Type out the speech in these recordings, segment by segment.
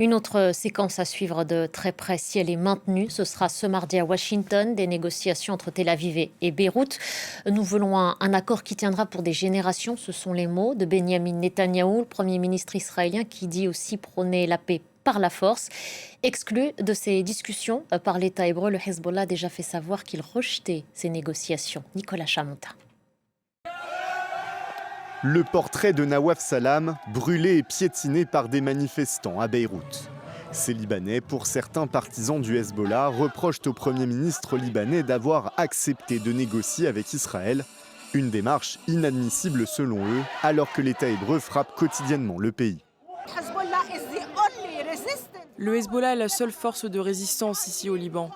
Une autre séquence à suivre de très près, si elle est maintenue, ce sera ce mardi à Washington, des négociations entre Tel Aviv et Beyrouth. Nous voulons un accord qui tiendra pour des générations, ce sont les mots de Benyamin Netanyahou, le Premier ministre israélien, qui dit aussi prôner la paix par la force. Exclu de ces discussions par l'État hébreu, le Hezbollah a déjà fait savoir qu'il rejetait ces négociations. Nicolas Chamontin. Le portrait de Nawaf Salam, brûlé et piétiné par des manifestants à Beyrouth. Ces Libanais, pour certains partisans du Hezbollah, reprochent au Premier ministre libanais d'avoir accepté de négocier avec Israël. Une démarche inadmissible selon eux, alors que l'État hébreu frappe quotidiennement le pays. Le Hezbollah est la seule force de résistance ici au Liban.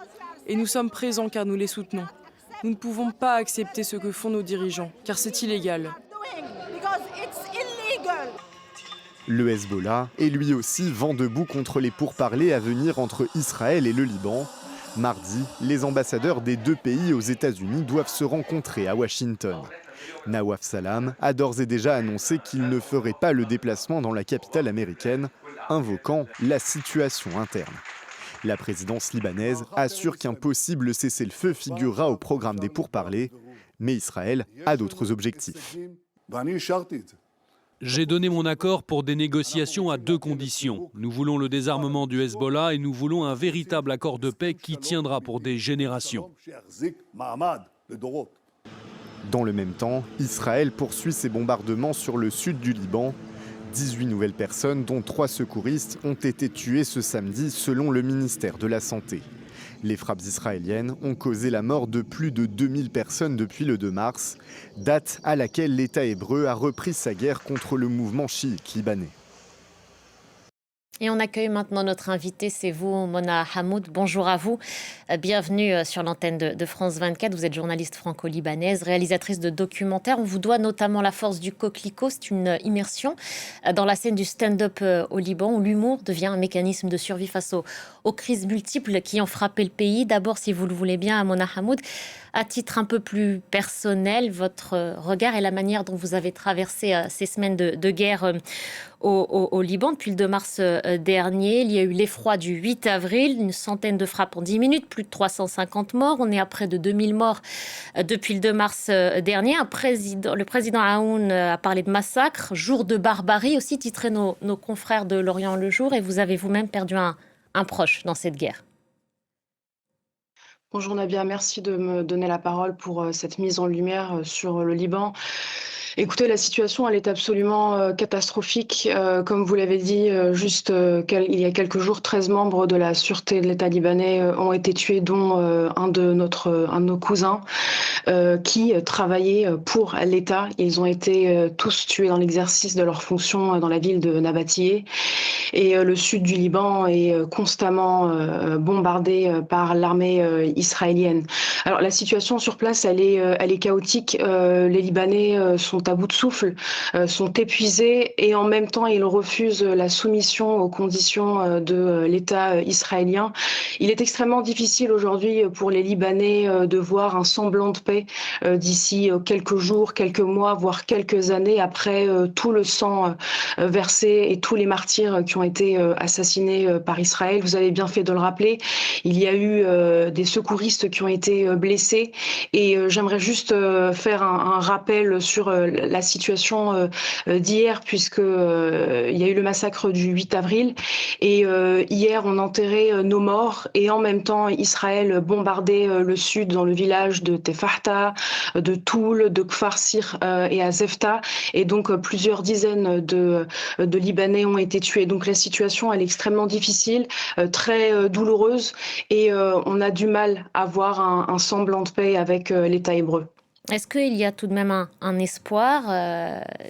Et nous sommes présents car nous les soutenons. Nous ne pouvons pas accepter ce que font nos dirigeants, car c'est illégal. Le Hezbollah est lui aussi vent debout contre les pourparlers à venir entre Israël et le Liban. Mardi, les ambassadeurs des deux pays aux États-Unis doivent se rencontrer à Washington. Nawaf Salam a d'ores et déjà annoncé qu'il ne ferait pas le déplacement dans la capitale américaine, invoquant la situation interne. La présidence libanaise assure qu'un possible cessez-le-feu figurera au programme des pourparlers, mais Israël a d'autres objectifs. J'ai donné mon accord pour des négociations à deux conditions. Nous voulons le désarmement du Hezbollah et nous voulons un véritable accord de paix qui tiendra pour des générations. Dans le même temps, Israël poursuit ses bombardements sur le sud du Liban. 18 nouvelles personnes, dont 3 secouristes, ont été tuées ce samedi selon le ministère de la Santé. Les frappes israéliennes ont causé la mort de plus de 2000 personnes depuis le 2 mars, date à laquelle l'État hébreu a repris sa guerre contre le mouvement chiite libanais. Et on accueille maintenant notre invité, c'est vous, Mona Hamoud. Bonjour à vous. Bienvenue sur l'antenne de France 24. Vous êtes journaliste franco-libanaise, réalisatrice de documentaires. On vous doit notamment La force du coquelicot. C'est une immersion dans la scène du stand-up au Liban, où l'humour devient un mécanisme de survie face aux crises multiples qui ont frappé le pays. D'abord, si vous le voulez bien, Mona Hamoud, à titre un peu plus personnel, votre regard et la manière dont vous avez traversé ces semaines de guerre au Liban depuis le 2 mars dernier. Il y a eu l'effroi du 8 avril, une centaine de frappes en 10 minutes, plus de 350 morts. On est à près de 2000 morts depuis le 2 mars dernier. Le président Aoun a parlé de massacre, jour de barbarie, aussi titré nos confrères de L'Orient le Jour. Et vous avez vous-même perdu un proche dans cette guerre. Bonjour Nabia, merci de me donner la parole pour cette mise en lumière sur le Liban. Écoutez, la situation, elle est absolument catastrophique. Comme vous l'avez dit, il y a quelques jours, 13 membres de la sûreté de l'État libanais ont été tués, dont un de nos cousins qui travaillaient pour l'État. Ils ont été tous tués dans l'exercice de leurs fonctions dans la ville de Nabatiyeh. Et le sud du Liban est constamment bombardé par l'armée israélienne. Alors la situation sur place, elle est chaotique. Les Libanais sont à bout de souffle, sont épuisés et en même temps ils refusent la soumission aux conditions de l'État israélien. Il est extrêmement difficile aujourd'hui pour les Libanais de voir un semblant de paix d'ici quelques jours, quelques mois, voire quelques années après tout le sang versé et tous les martyrs qui ont été assassinés par Israël. Vous avez bien fait de le rappeler. Il y a eu des secouristes qui ont été blessés et j'aimerais juste faire un rappel sur la situation d'hier puisque il y a eu le massacre du 8 avril et hier on enterrait nos morts et en même temps Israël bombardait le sud dans le village de Tefahta, de Toul, de Kfar Sir et Azefta et donc plusieurs dizaines de Libanais ont été tués. Donc la situation elle est extrêmement difficile, très douloureuse et on a du mal à voir un semblant de paix avec l'État hébreu. Est-ce qu'il y a tout de même un espoir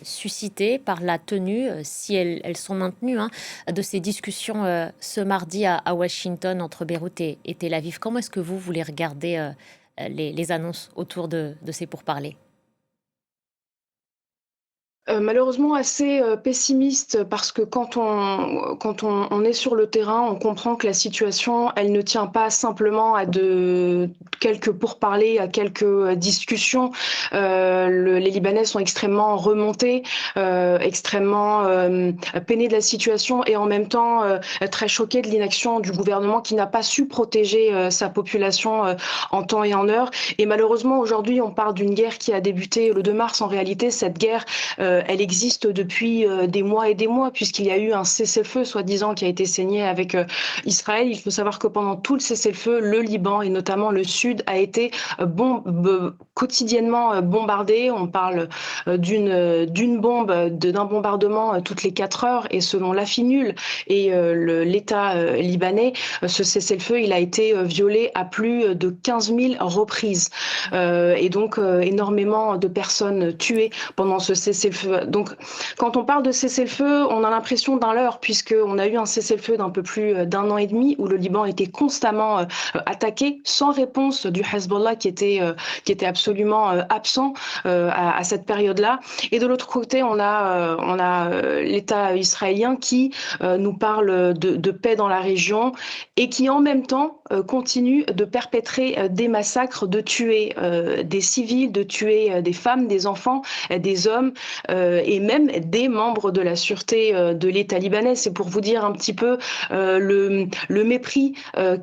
suscité par la tenue, si elles sont maintenues, de ces discussions ce mardi à Washington entre Beyrouth et Tel Aviv? Comment est-ce que vous voulez regarder les annonces autour de ces pourparlers? Malheureusement assez pessimiste parce que quand on est sur le terrain, on comprend que la situation, elle ne tient pas simplement à de quelques pourparlers, à quelques discussions. Les Libanais sont extrêmement remontés, extrêmement peinés de la situation et en même temps très choqués de l'inaction du gouvernement qui n'a pas su protéger sa population en temps et en heure. Et malheureusement, aujourd'hui, on parle d'une guerre qui a débuté le 2 mars. En réalité, cette guerre elle existe depuis des mois et des mois, puisqu'il y a eu un cessez-le-feu, soi-disant, qui a été signé avec Israël. Il faut savoir que pendant tout le cessez-le-feu, le Liban et notamment le sud a été quotidiennement bombardé. On parle d'une bombe, d'un bombardement toutes les 4 heures, et selon l'AFINUL et l'État libanais, ce cessez-le-feu, il a été violé à plus de 15 000 reprises. Et donc, énormément de personnes tuées pendant ce cessez-le-feu. Donc, quand on parle de cessez-le-feu, on a l'impression d'un leurre, puisqu'on a eu un cessez-le-feu d'un peu plus d'1 an et demi, où le Liban était constamment attaqué, sans réponse du Hezbollah qui était absolument absent à cette période-là. Et de l'autre côté, on a l'État israélien qui nous parle de paix dans la région et qui en même temps continue de perpétrer des massacres, de tuer des civils, de tuer des femmes, des enfants, des hommes et même des membres de la sûreté de l'État libanais. C'est pour vous dire un petit peu le mépris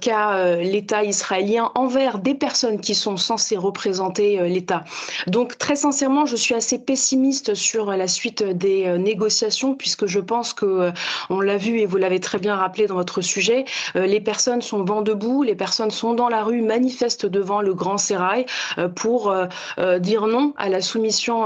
qu'a l'État israélien envers des personnes qui sont censées représenter l'État. Donc très sincèrement, je suis assez pessimiste sur la suite des négociations, puisque je pense que, on l'a vu et vous l'avez très bien rappelé dans votre sujet, les personnes sont vent debout, les personnes sont dans la rue, manifestent devant le Grand Sérail pour dire non à la soumission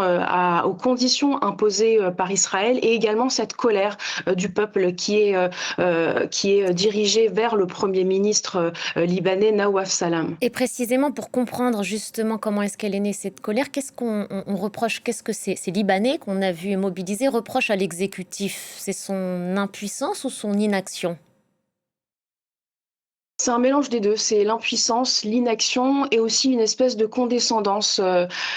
aux conditions imposées par Israël, et également cette colère du peuple qui est dirigée vers le Premier ministre libanais Nawaf Salam. Et précisément pour comprendre justement comment est-ce qu'elle est née cette colère, qu'est-ce qu'on reproche, qu'est-ce que ces Libanais qu'on a vus mobiliser reprochent à l'exécutif? C'est son impuissance ou son inaction? C'est un mélange des deux, c'est l'impuissance, l'inaction et aussi une espèce de condescendance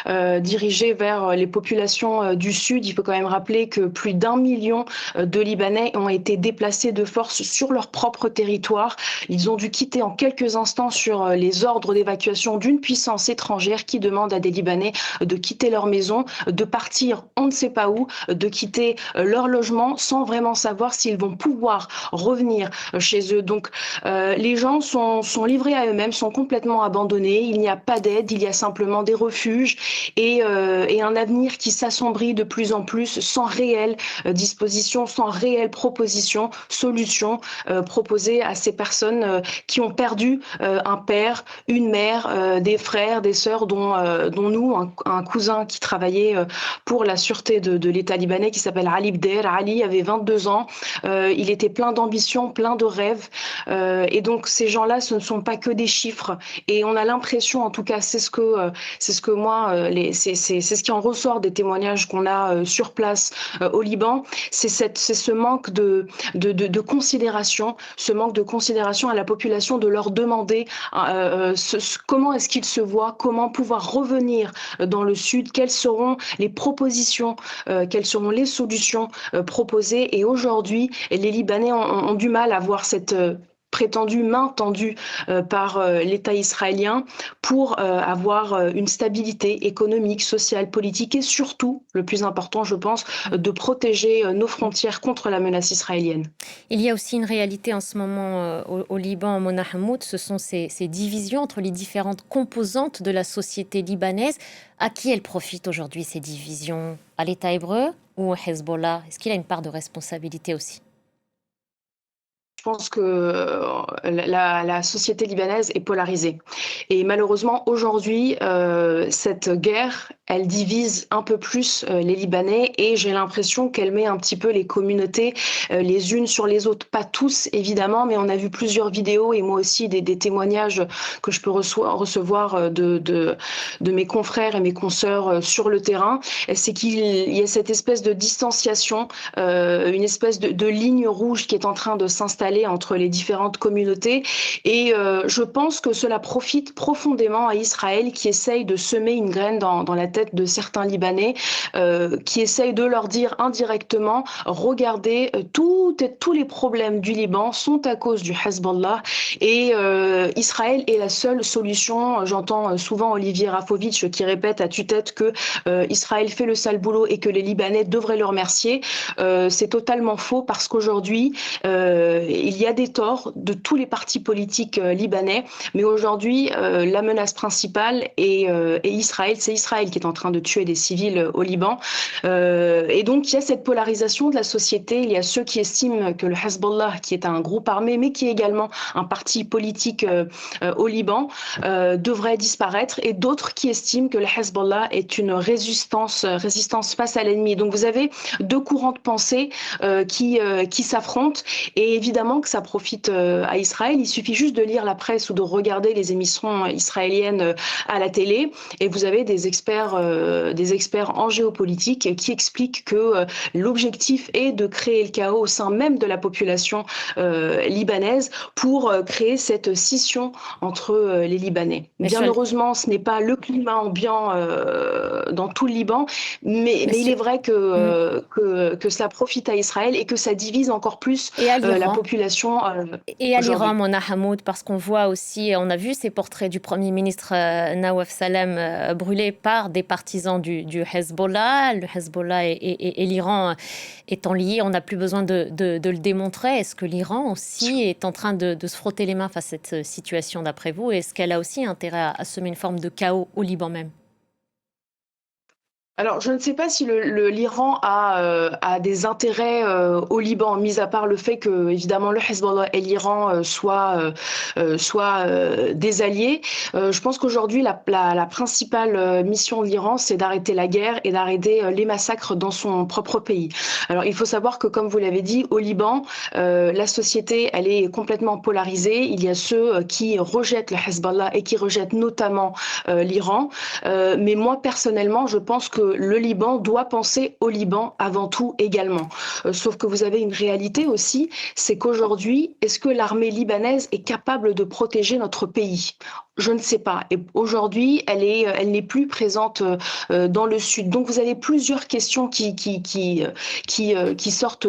dirigée vers les populations du Sud. Il faut quand même rappeler que plus d'1 million de Libanais ont été déplacés de force sur leur propre territoire. Ils ont dû quitter en quelques instants sur les ordres d'évacuation d'une puissance étrangère qui demande à des Libanais de quitter leur maison, de partir on ne sait pas où, de quitter leur logement sans vraiment savoir s'ils vont pouvoir revenir chez eux. Donc les gens sont livrés à eux-mêmes, sont complètement abandonnés. Il n'y a pas d'aide, il y a simplement des refuges et un avenir qui s'assombrit de plus en plus sans réelle disposition, sans réelle proposition, solution proposée à ces personnes qui ont perdu un père, une mère, des frères, des sœurs, dont nous, un cousin qui travaillait pour la sûreté de l'État libanais qui s'appelle Ali Bder. Ali avait 22 ans, il était plein d'ambition, plein de rêves et donc ces gens-là, ce ne sont pas que des chiffres. Et on a l'impression, en tout cas, c'est ce que moi, c'est ce qui en ressort des témoignages qu'on a sur place au Liban, c'est ce manque de considération, ce manque de considération à la population, de leur demander comment est-ce qu'ils se voient, comment pouvoir revenir dans le Sud, quelles seront les propositions, quelles seront les solutions proposées. Et aujourd'hui, les Libanais ont du mal à voir cette prétendue main tendue par l'État israélien pour avoir une stabilité économique, sociale, politique et surtout, le plus important je pense, de protéger nos frontières contre la menace israélienne. Il y a aussi une réalité en ce moment au Liban, Mona Hamoud, ce sont ces divisions entre les différentes composantes de la société libanaise. À qui elles profitent aujourd'hui ces divisions? À l'État hébreu ou au Hezbollah? Est-ce qu'il a une part de responsabilité aussi? Je pense que la société libanaise est polarisée. Et malheureusement, aujourd'hui, cette guerre, elle divise un peu plus les Libanais et j'ai l'impression qu'elle met un petit peu les communautés les unes sur les autres. Pas tous, évidemment, mais on a vu plusieurs vidéos et moi aussi des témoignages que je peux recevoir de mes confrères et mes consoeurs sur le terrain. C'est qu'il y a cette espèce de distanciation, une espèce de ligne rouge qui est en train de s'installer installée entre les différentes communautés. Et je pense que cela profite profondément à Israël, qui essaye de semer une graine dans la tête de certains Libanais, qui essaye de leur dire indirectement, regardez, tous les problèmes du Liban sont à cause du Hezbollah, et Israël est la seule solution. J'entends souvent Olivier Rafovitch qui répète à tue-tête que Israël fait le sale boulot et que les Libanais devraient le remercier. C'est totalement faux, parce qu'aujourd'hui, il y a des torts de tous les partis politiques libanais, mais aujourd'hui, la menace principale est Israël. C'est Israël qui est en train de tuer des civils au Liban. Et donc, il y a cette polarisation de la société. Il y a ceux qui estiment que le Hezbollah, qui est un groupe armé, mais qui est également un parti politique au Liban, devrait disparaître, et d'autres qui estiment que le Hezbollah est une résistance face à l'ennemi. Donc, vous avez deux courants de pensée qui s'affrontent, et évidemment que ça profite à Israël. Il suffit juste de lire la presse ou de regarder les émissions israéliennes à la télé, et vous avez des experts en géopolitique qui expliquent que l'objectif est de créer le chaos au sein même de la population libanaise pour créer cette scission entre les Libanais. Bien heureusement, ce n'est pas le climat ambiant dans tout le Liban, mais il est vrai que cela profite à Israël et que ça divise encore plus la population. Et à l'Iran, Mona Hamoud, parce qu'on voit aussi, on a vu ces portraits du Premier ministre Nawaf Salem brûlés par des partisans du Hezbollah. Le Hezbollah et l'Iran étant liés, on n'a plus besoin de le démontrer. Est-ce que l'Iran aussi est en train de se frotter les mains face à cette situation, d'après vous? Est-ce qu'elle a aussi intérêt à semer une forme de chaos au Liban même? Alors, je ne sais pas si l'Iran a des intérêts au Liban, mis à part le fait que, évidemment, le Hezbollah et l'Iran soient des alliés. Je pense qu'aujourd'hui, la principale mission de l'Iran, c'est d'arrêter la guerre et d'arrêter les massacres dans son propre pays. Alors, il faut savoir que, comme vous l'avez dit, au Liban, la société, elle est complètement polarisée. Il y a ceux qui rejettent le Hezbollah et qui rejettent notamment l'Iran. Mais moi, personnellement, je pense que le Liban doit penser au Liban avant tout également. Sauf que vous avez une réalité aussi, c'est qu'aujourd'hui, est-ce que l'armée libanaise est capable de protéger notre pays ? Je ne sais pas. Et aujourd'hui, elle n'est plus présente dans le sud. Donc, vous avez plusieurs questions qui sortent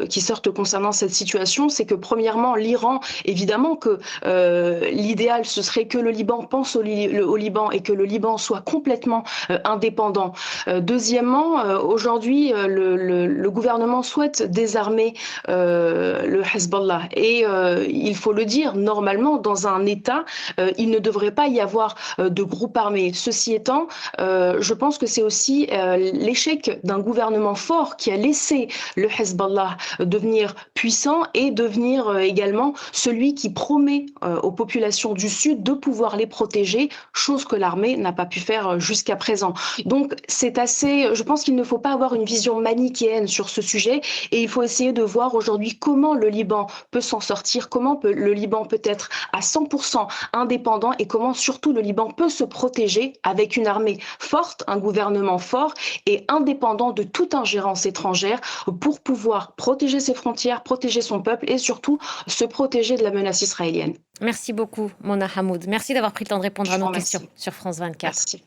qui sortent concernant cette situation. C'est que premièrement, l'Iran, évidemment que l'idéal ce serait que le Liban pense au Liban et que le Liban soit complètement indépendant. Deuxièmement, aujourd'hui, le gouvernement souhaite désarmer le Hezbollah. Et il faut le dire, normalement, dans un État, il ne devrait pas y avoir de groupe armé. Ceci étant, je pense que c'est aussi l'échec d'un gouvernement fort qui a laissé le Hezbollah devenir puissant et devenir également celui qui promet aux populations du Sud de pouvoir les protéger, chose que l'armée n'a pas pu faire jusqu'à présent. Donc je pense qu'il ne faut pas avoir une vision manichéenne sur ce sujet, et il faut essayer de voir aujourd'hui comment le Liban peut s'en sortir, comment le Liban peut être à 100% indépendant, et comment surtout le Liban peut se protéger avec une armée forte, un gouvernement fort et indépendant de toute ingérence étrangère, pour pouvoir protéger ses frontières, protéger son peuple et surtout se protéger de la menace israélienne. Merci beaucoup, Mona Hamoud. Merci d'avoir pris le temps de répondre à nos questions sur France 24. Merci.